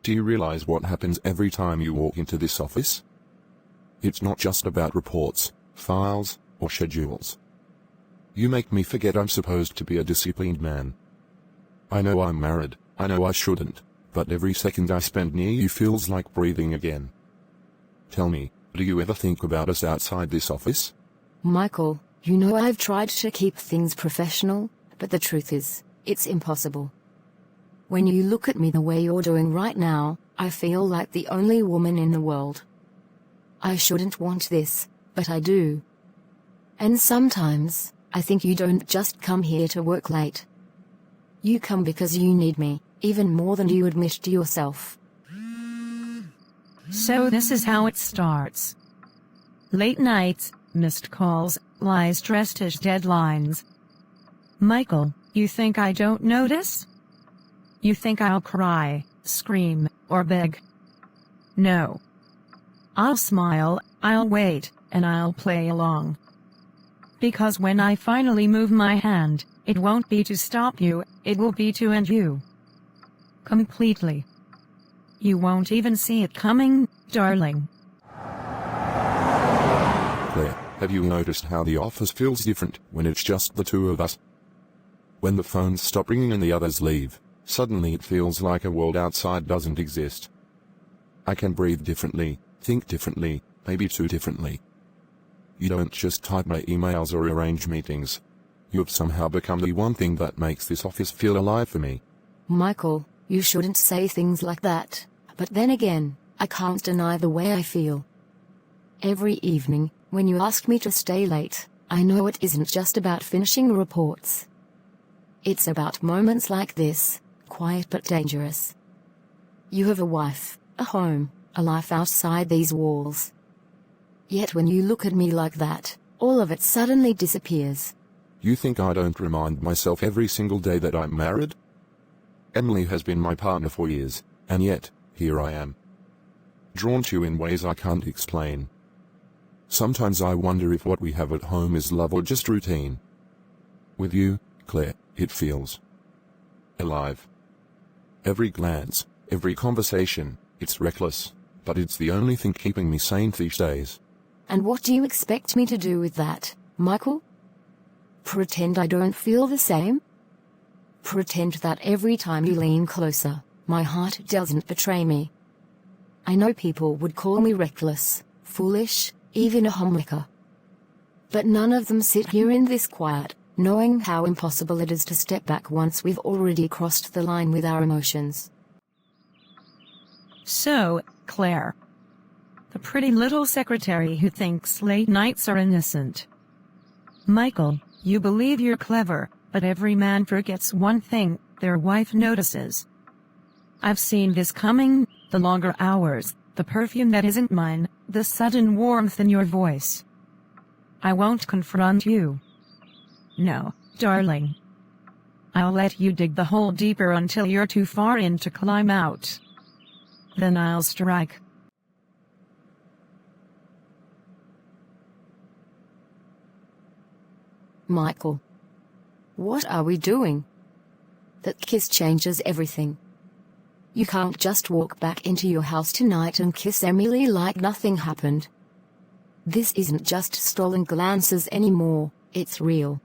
Do you realize what happens every time you walk into this office? It's not just about reports, files, or schedules. You make me forget I'm supposed to be a disciplined man. I know I'm married, I know I shouldn't, but every second I spend near you feels like breathing again. Tell me, do you ever think about us outside this office? Michael, you know I've tried to keep things professional, but the truth is, it's impossible. When you look at me the way you're doing right now, I feel like the only woman in the world. I shouldn't want this, but I do. And sometimes, I think you don't just come here to work late. You come because you need me, even more than you admit to yourself. So this is how it starts. Late nights, missed calls, lies dressed as deadlines. Michael, you think I don't notice? You think I'll cry, scream, or beg? No. I'll smile, I'll wait, and I'll play along. Because when I finally move my hand, it won't be to stop you, it will be to end you. Completely. You won't even see it coming, darling. Claire, have you noticed how the office feels different when it's just the two of us? When the phones stop ringing and the others leave, suddenly it feels like a world outside doesn't exist. I can breathe differently, think differently, maybe too differently. You don't just type my emails or arrange meetings. You've somehow become the one thing that makes this office feel alive for me. Michael, you shouldn't say things like that, but then again, I can't deny the way I feel. Every evening, when you ask me to stay late, I know it isn't just about finishing reports. It's about moments like this, quiet but dangerous. You have a wife, a home, a life outside these walls. Yet when you look at me like that, all of it suddenly disappears. You think I don't remind myself every single day that I'm married? Emily has been my partner for years, and yet, here I am. Drawn to you in ways I can't explain. Sometimes I wonder if what we have at home is love or just routine. With you, Claire, it feels alive. Every glance, every conversation, it's reckless, but it's the only thing keeping me sane these days. And what do you expect me to do with that, Michael? Pretend I don't feel the same? Pretend that every time you lean closer, my heart doesn't betray me? I know people would call me reckless, foolish, even a homewrecker. But none of them sit here in this quiet, knowing how impossible it is to step back once we've already crossed the line with our emotions. So, Claire. The pretty little secretary who thinks late nights are innocent. Michael, you believe you're clever, but every man forgets one thing, their wife notices. I've seen this coming, the longer hours, the perfume that isn't mine, the sudden warmth in your voice. I won't confront you. No, darling. I'll let you dig the hole deeper until you're too far in to climb out. Then I'll strike. Michael. What are we doing? That kiss changes everything. You can't just walk back into your house tonight and kiss Emily like nothing happened. This isn't just stolen glances anymore, it's real.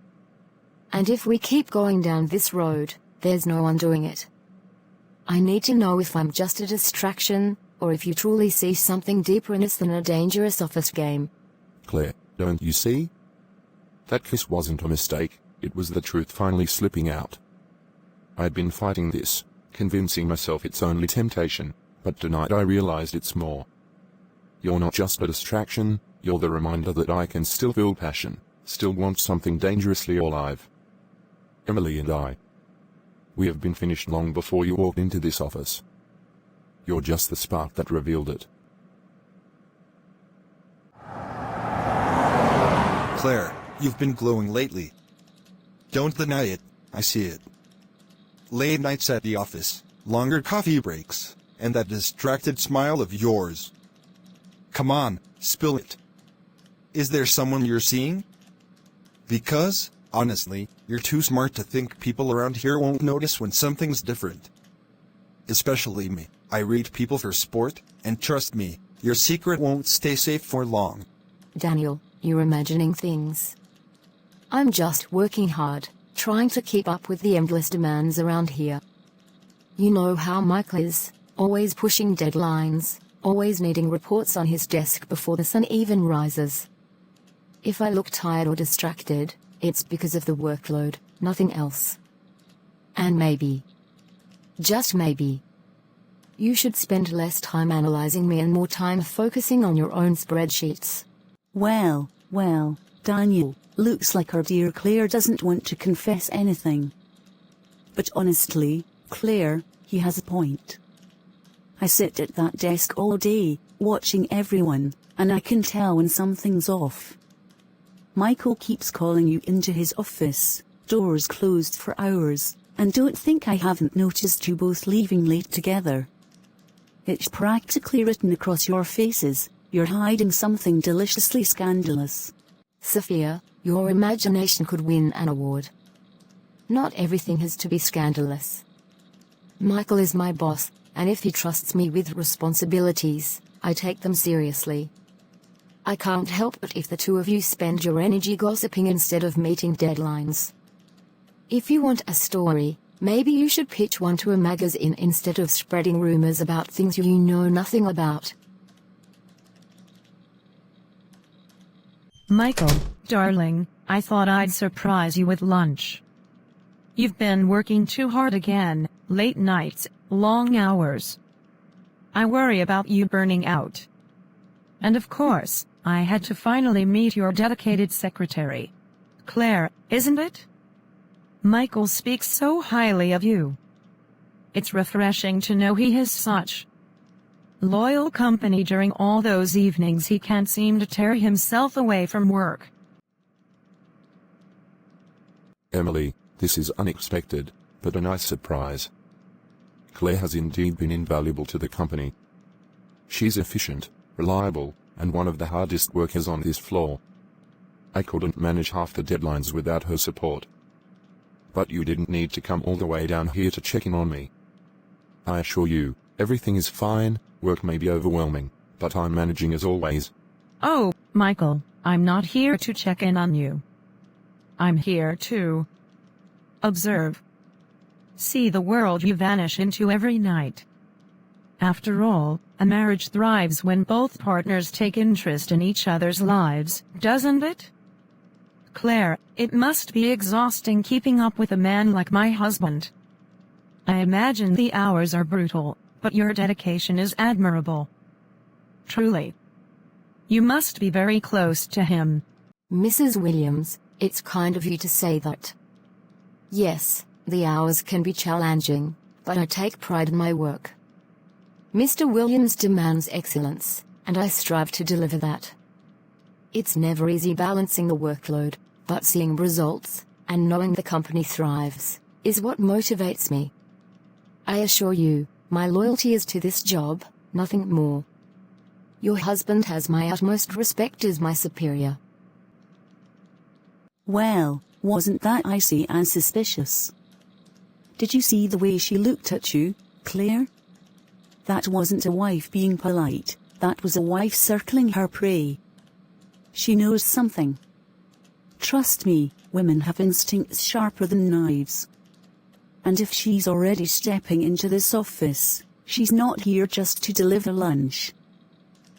And if we keep going down this road, there's no undoing it. I need to know if I'm just a distraction, or if you truly see something deeper in us than a dangerous office game. Claire, don't you see? That kiss wasn't a mistake, it was the truth finally slipping out. I'd been fighting this, convincing myself it's only temptation, but tonight I realized it's more. You're not just a distraction, you're the reminder that I can still feel passion, still want something dangerously alive. Emily and I. We have been finished long before you walked into this office. You're just the spark that revealed it. Claire, you've been glowing lately. Don't deny it, I see it. Late nights at the office, longer coffee breaks, and that distracted smile of yours. Come on, spill it. Is there someone you're seeing? Because, honestly, you're too smart to think people around here won't notice when something's different. especially me. I read people for sport, and trust me, your secret won't stay safe for long. Daniel, you're imagining things. I'm just working hard, trying to keep up with the endless demands around here. You know how Michael is, always pushing deadlines, always needing reports on his desk before the sun even rises. If I look tired or distracted, it's because of the workload, nothing else. And maybe, just maybe, you should spend less time analyzing me and more time focusing on your own spreadsheets. Well, Daniel, looks like our dear Claire doesn't want to confess anything. But honestly, Claire, he has a point. I sit at that desk all day, watching everyone, and I can tell when something's off. Michael keeps calling you into his office, doors closed for hours, and don't think I haven't noticed you both leaving late together. It's practically written across your faces, you're hiding something deliciously scandalous. Sophia, your imagination could win an award. Not everything has to be scandalous. Michael is my boss, and if he trusts me with responsibilities, I take them seriously. I can't help but if the two of you spend your energy gossiping instead of meeting deadlines. If you want a story, maybe you should pitch one to a magazine instead of spreading rumors about things you know nothing about. Michael, darling, I thought I'd surprise you with lunch. You've been working too hard again, late nights, long hours. I worry about you burning out. And of course, I had to finally meet your dedicated secretary. Claire, isn't it? Michael speaks so highly of you. It's refreshing to know he has such loyal company during all those evenings he can't seem to tear himself away from work. Emily, this is unexpected, but a nice surprise. Claire has indeed been invaluable to the company. She's efficient, reliable, and one of the hardest workers on this floor. I couldn't manage half the deadlines without her support. But you didn't need to come all the way down here to check in on me. I assure you, everything is fine. Work may be overwhelming, but I'm managing as always. Oh, Michael, I'm not here to check in on you. I'm here to observe. See the world you vanish into every night. After all, a marriage thrives when both partners take interest in each other's lives, doesn't it? Claire, it must be exhausting keeping up with a man like my husband. I imagine the hours are brutal, but your dedication is admirable. Truly. You must be very close to him. Mrs. Williams, it's kind of you to say that. Yes, the hours can be challenging, but I take pride in my work. Mr. Williams demands excellence, and I strive to deliver that. It's never easy balancing the workload, but seeing results, and knowing the company thrives, is what motivates me. I assure you, my loyalty is to this job, nothing more. Your husband has my utmost respect as my superior. Well, wasn't that icy and suspicious? Did you see the way she looked at you, Claire? That wasn't a wife being polite, that was a wife circling her prey. She knows something. Trust me, women have instincts sharper than knives. And if she's already stepping into this office, she's not here just to deliver lunch.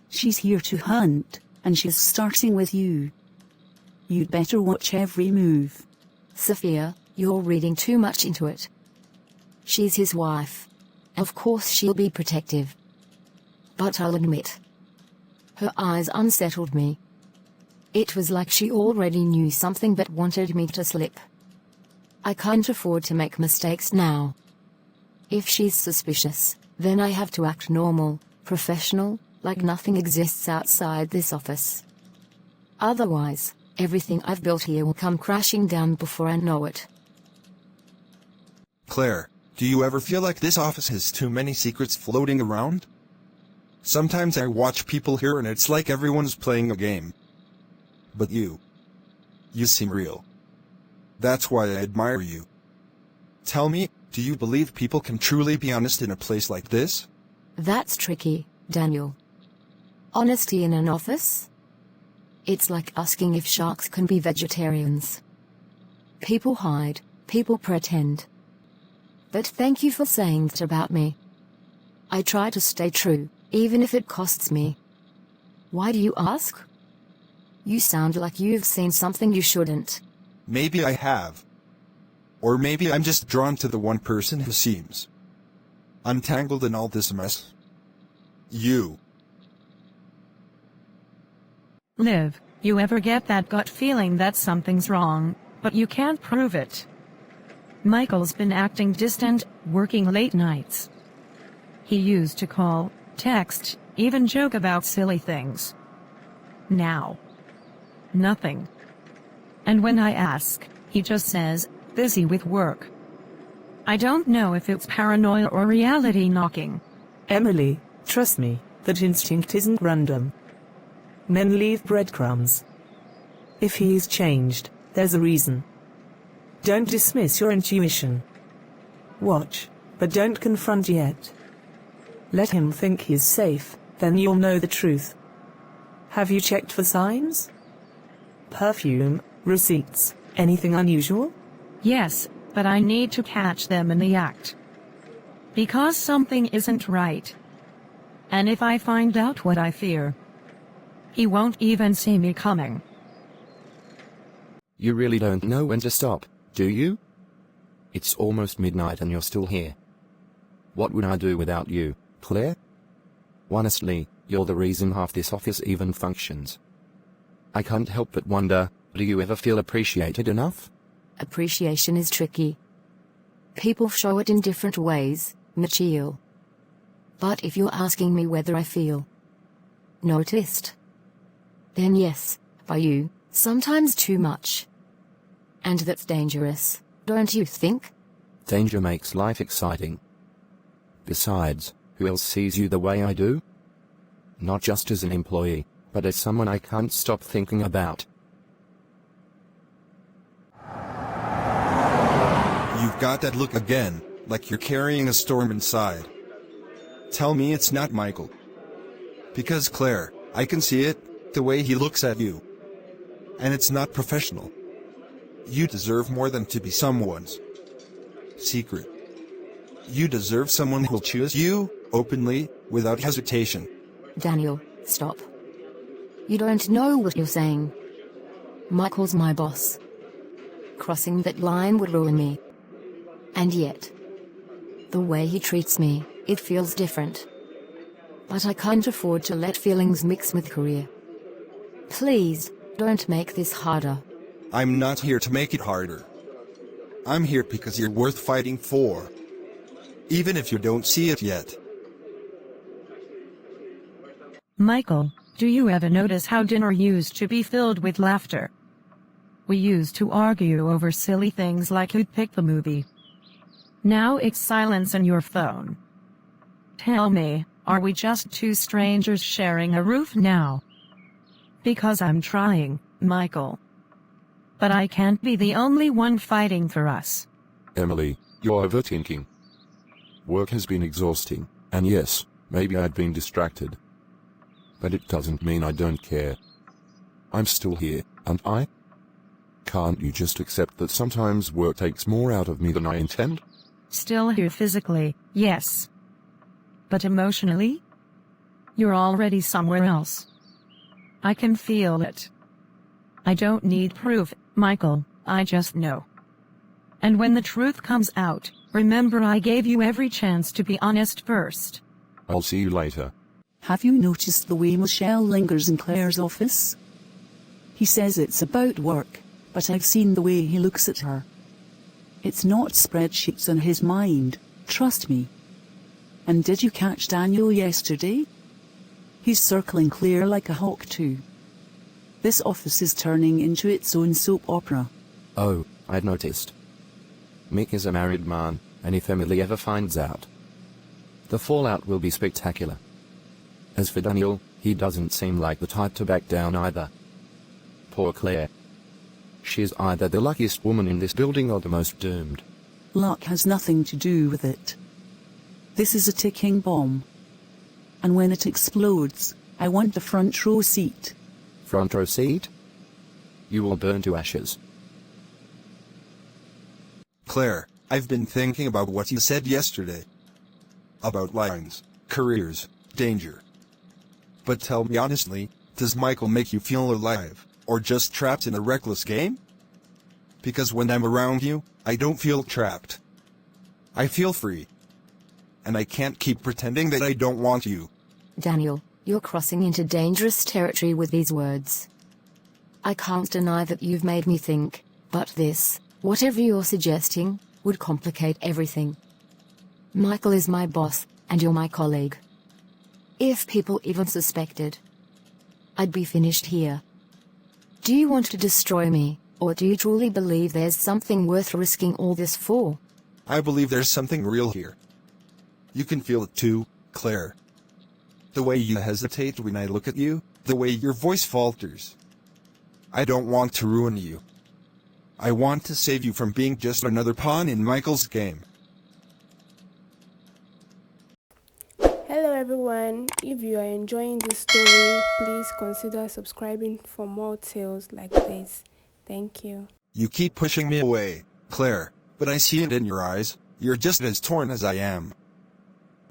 She's here to hunt, and she's starting with you. You'd better watch every move. Sophia, you're reading too much into it. She's his wife. Of course she'll be protective. But I'll admit, her eyes unsettled me. It was like she already knew something but wanted me to slip. I can't afford to make mistakes now. If she's suspicious, then I have to act normal, professional, like nothing exists outside this office. Otherwise, everything I've built here will come crashing down before I know it. Claire, do you ever feel like this office has too many secrets floating around? Sometimes I watch people here and it's like everyone's playing a game. But you seem real. That's why I admire you. Tell me, Do you believe people can truly be honest in a place like this? That's tricky, Daniel. Honesty in an office? It's like asking if sharks can be vegetarians. People hide, people pretend. But thank you for saying that about me. I try to stay true, even if it costs me. Why do you ask? You sound like you've seen something you shouldn't. Maybe I have. Or maybe I'm just drawn to the one person who seems untangled in all this mess. You. Liv, you ever get that gut feeling that something's wrong, but you can't prove it? Michael's been acting distant, working late nights. He used to call, text, even joke about silly things. Now, nothing. And when I ask, he just says, busy with work. I don't know if it's paranoia or reality knocking. Emily, trust me, that instinct isn't random. Men leave breadcrumbs. If he's changed, there's a reason. Don't dismiss your intuition. Watch, but don't confront yet. Let him think he's safe, then you'll know the truth. Have you checked for signs? Perfume, receipts, anything unusual? Yes, but I need to catch them in the act. Because something isn't right. And if I find out what I fear, he won't even see me coming. You really don't know when to stop, do you? It's almost midnight and you're still here. What would I do without you, Claire? Honestly, you're the reason half this office even functions. I can't help but wonder, do you ever feel appreciated enough? Appreciation is tricky. People show it in different ways, Michiel. But if you're asking me whether I feel noticed, then yes, by you, sometimes too much. And that's dangerous, don't you think? Danger makes life exciting. Besides, who else sees you the way I do? Not just as an employee, but as someone I can't stop thinking about. You've got that look again, like you're carrying a storm inside. Tell me it's not Michael. Because Claire, I can see it, the way he looks at you. And it's not professional. You deserve more than to be someone's secret. You deserve someone who'll choose you, openly, without hesitation. Daniel, stop. You don't know what you're saying. Michael's my boss. Crossing that line would ruin me. And yet, the way he treats me, it feels different. But I can't afford to let feelings mix with career. Please, don't make this harder. I'm not here to make it harder. I'm here because you're worth fighting for. Even if you don't see it yet. Michael, do you ever notice how dinner used to be filled with laughter? We used to argue over silly things like who'd pick the movie. Now it's silence and your phone. Tell me, are we just two strangers sharing a roof now? Because I'm trying, Michael. But I can't be the only one fighting for us. Emily, you're overthinking. Work has been exhausting, and yes, maybe I'd been distracted. But it doesn't mean I don't care. I'm still here, and I? Can't you just accept that sometimes work takes more out of me than I intend? Still here physically, yes. But emotionally? You're already somewhere else. I can feel it. I don't need proof, Michael, I just know. And when the truth comes out, remember I gave you every chance to be honest first. I'll see you later. Have you noticed the way Michelle lingers in Claire's office? He says it's about work, but I've seen the way he looks at her. It's not spreadsheets on his mind, trust me. And did you catch Daniel yesterday? He's circling Claire like a hawk too. This office is turning into its own soap opera. Oh, I'd noticed. Mick is a married man, and if Emily ever finds out, the fallout will be spectacular. As for Daniel, he doesn't seem like the type to back down either. Poor Claire. She's either the luckiest woman in this building or the most doomed. Luck has nothing to do with it. This is a ticking bomb. And when it explodes, I want a front row seat. Front row seat? You will burn to ashes. Claire, I've been thinking about what you said yesterday. About lines, careers, danger. But tell me honestly, does Michael make you feel alive, or just trapped in a reckless game? Because when I'm around you, I don't feel trapped. I feel free. And I can't keep pretending that I don't want you. Daniel, you're crossing into dangerous territory with these words. I can't deny that you've made me think, but this, whatever you're suggesting, would complicate everything. Michael is my boss, and you're my colleague. If people even suspected, I'd be finished here. Do you want to destroy me, or do you truly believe there's something worth risking all this for? I believe there's something real here. You can feel it too, Claire. The way you hesitate when I look at you, the way your voice falters. I don't want to ruin you. I want to save you from being just another pawn in Michael's game. Hello everyone, if you are enjoying this story, please consider subscribing for more tales like this. Thank you. You keep pushing me away, Claire, but I see it in your eyes. You're just as torn as I am.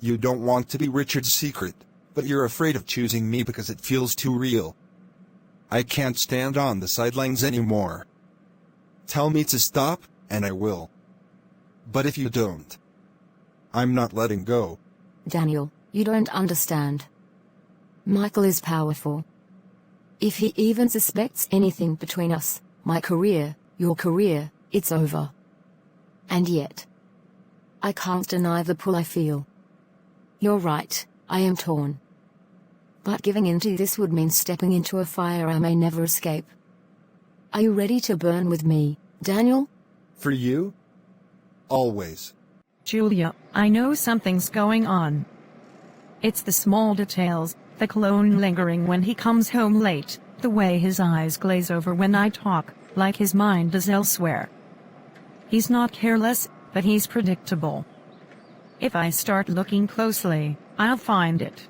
You don't want to be Richard's secret, but you're afraid of choosing me because it feels too real. I can't stand on the sidelines anymore. Tell me to stop, and I will. But if you don't, I'm not letting go. Daniel, you don't understand. Michael is powerful. If he even suspects anything between us, my career, your career, it's over. And yet, I can't deny the pull I feel. You're right, I am torn. But giving in to this would mean stepping into a fire I may never escape. Are you ready to burn with me, Daniel? For you? Always. Julia, I know something's going on. It's the small details, the cologne lingering when he comes home late, the way his eyes glaze over when I talk, like his mind is elsewhere. He's not careless, but he's predictable. If I start looking closely, I'll find it.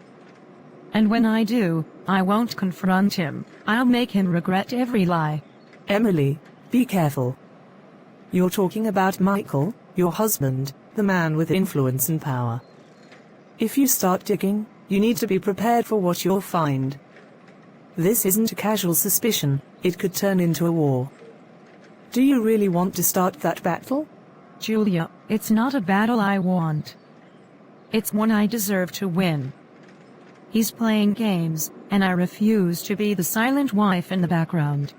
And when I do, I won't confront him. I'll make him regret every lie. Emily, be careful. You're talking about Michael, your husband, the man with influence and power. If you start digging, you need to be prepared for what you'll find. This isn't a casual suspicion, it could turn into a war. Do you really want to start that battle? Julia, it's not a battle I want. It's one I deserve to win. He's playing games, and I refuse to be the silent wife in the background.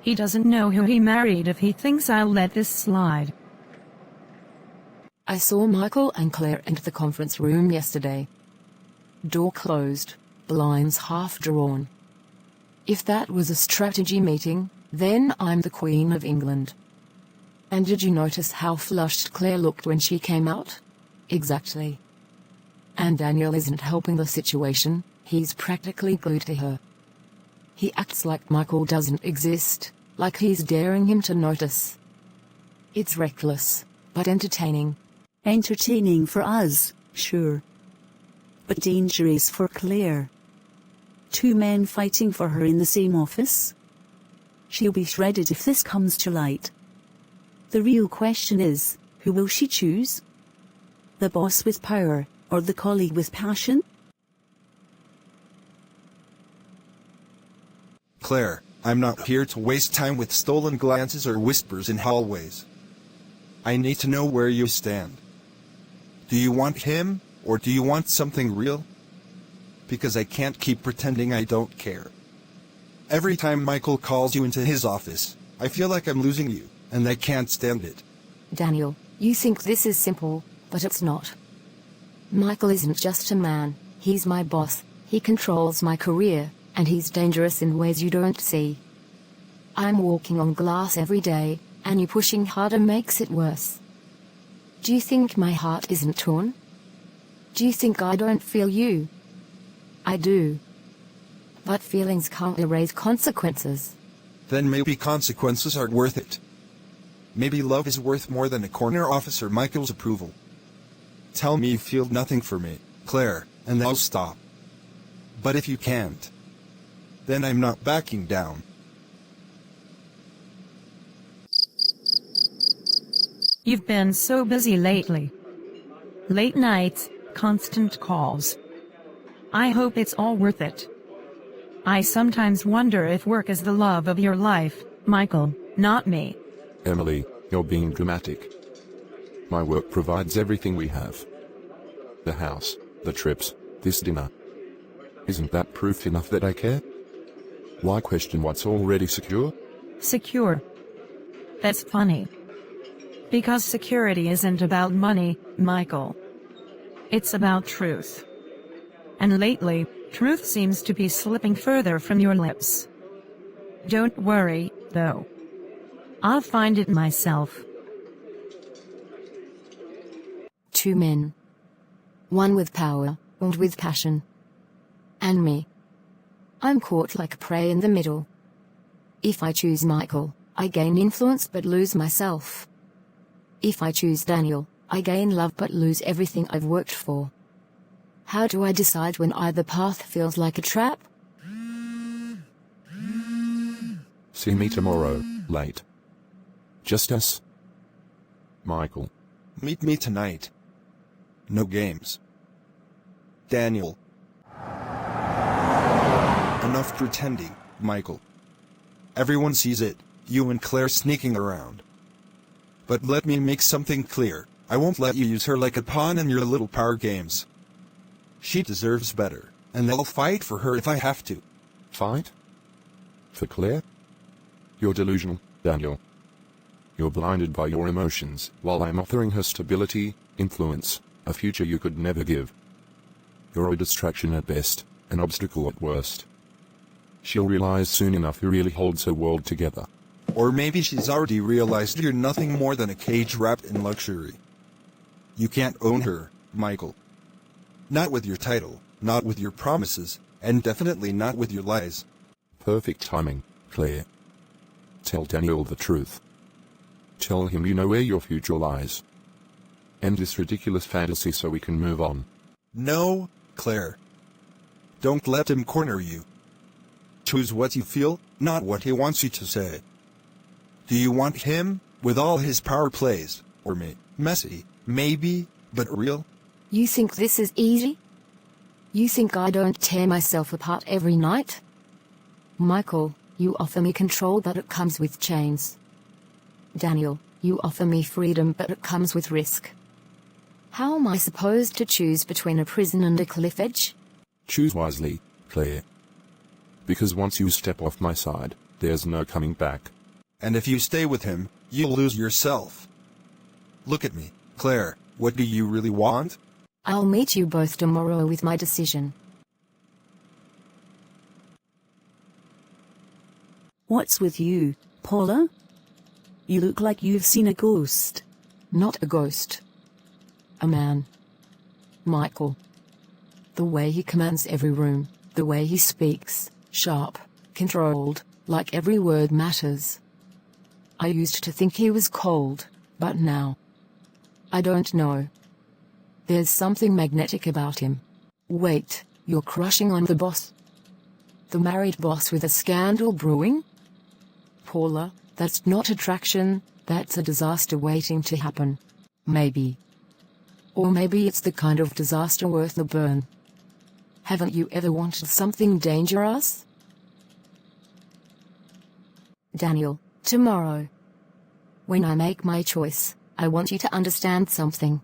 He doesn't know who he married if he thinks I'll let this slide. I saw Michael and Claire enter the conference room yesterday. Door closed, blinds half drawn. If that was a strategy meeting, then I'm the Queen of England. And did you notice how flushed Claire looked when she came out? Exactly. And Daniel isn't helping the situation, he's practically glued to her. He acts like Michael doesn't exist, like he's daring him to notice. It's reckless, but entertaining. Entertaining for us, sure. But dangerous for Claire. Two men fighting for her in the same office? She'll be shredded if this comes to light. The real question is, who will she choose? The boss with power, or the colleague with passion? Claire, I'm not here to waste time with stolen glances or whispers in hallways. I need to know where you stand. Do you want him, or do you want something real? Because I can't keep pretending I don't care. Every time Michael calls you into his office, I feel like I'm losing you, and I can't stand it. Daniel, you think this is simple, but it's not. Michael isn't just a man, he's my boss, he controls my career, and he's dangerous in ways you don't see. I'm walking on glass every day, and you pushing harder makes it worse. Do you think my heart isn't torn? Do you think I don't feel you? I do. But feelings can't erase consequences. Then maybe consequences aren't worth it. Maybe love is worth more than a corner officer Michael's approval. Tell me you feel nothing for me, Claire, and I'll stop. But if you can't, then I'm not backing down. You've been so busy lately. Late nights, constant calls. I hope it's all worth it. I sometimes wonder if work is the love of your life, Michael, not me. Emily, you're being dramatic. My work provides everything we have. The house, the trips, this dinner. Isn't that proof enough that I care? Why question what's already secure? Secure. That's funny. Because security isn't about money, Michael. It's about truth. And lately, truth seems to be slipping further from your lips. Don't worry, though. I'll find it myself. Two men. One with power, and with passion. And me. I'm caught like prey in the middle. If I choose Michael, I gain influence but lose myself. If I choose Daniel, I gain love but lose everything I've worked for. How do I decide when either path feels like a trap? See me tomorrow, late. Just us. Michael. Meet me tonight. No games. Daniel. Enough pretending, Michael. Everyone sees it, you and Claire sneaking around. But let me make something clear, I won't let you use her like a pawn in your little power games. She deserves better, and I'll fight for her if I have to. Fight? For Claire? You're delusional, Daniel. You're blinded by your emotions, while I'm offering her stability, influence, a future you could never give. You're a distraction at best, an obstacle at worst. She'll realize soon enough who really holds her world together. Or maybe she's already realized you're nothing more than a cage wrapped in luxury. You can't own her, Michael. Not with your title, not with your promises, and definitely not with your lies. Perfect timing, Claire. Tell Daniel the truth. Tell him you know where your future lies. End this ridiculous fantasy so we can move on. No, Claire. Don't let him corner you. Choose what you feel, not what he wants you to say. Do you want him, with all his power plays, or me, messy, maybe, but real? You think this is easy? You think I don't tear myself apart every night? Michael, you offer me control but it comes with chains. Daniel, you offer me freedom but it comes with risk. How am I supposed to choose between a prison and a cliff edge? Choose wisely, Claire. Because once you step off my side, there's no coming back. And if you stay with him, you'll lose yourself. Look at me, Claire, what do you really want? I'll meet you both tomorrow with my decision. What's with you, Paula? You look like you've seen a ghost. Not a ghost. A man. Michael. The way he commands every room, the way he speaks, sharp, controlled, like every word matters. I used to think he was cold, but now, I don't know. There's something magnetic about him. Wait, you're crushing on the boss? The married boss with a scandal brewing? Paula, that's not attraction, that's a disaster waiting to happen. Maybe. Or maybe it's the kind of disaster worth the burn. Haven't you ever wanted something dangerous? Daniel, tomorrow. When I make my choice, I want you to understand something.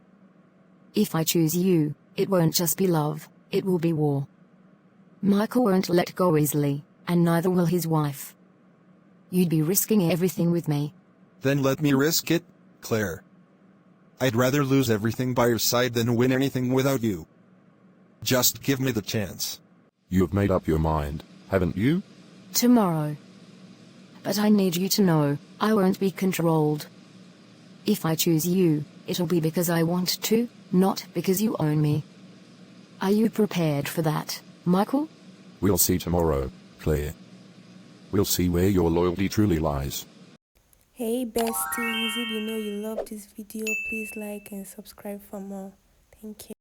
If I choose you, it won't just be love, it will be war. Michael won't let go easily, and neither will his wife. You'd be risking everything with me. Then let me risk it, Claire. I'd rather lose everything by your side than win anything without you. Just give me the chance. You've made up your mind, haven't you? Tomorrow. But I need you to know, I won't be controlled. If I choose you, it'll be because I want to, not because you own me. Are you prepared for that, Michael? We'll see tomorrow, Claire. We'll see where your loyalty truly lies. Hey besties, if you know you love this video, please like and subscribe for more. Thank you.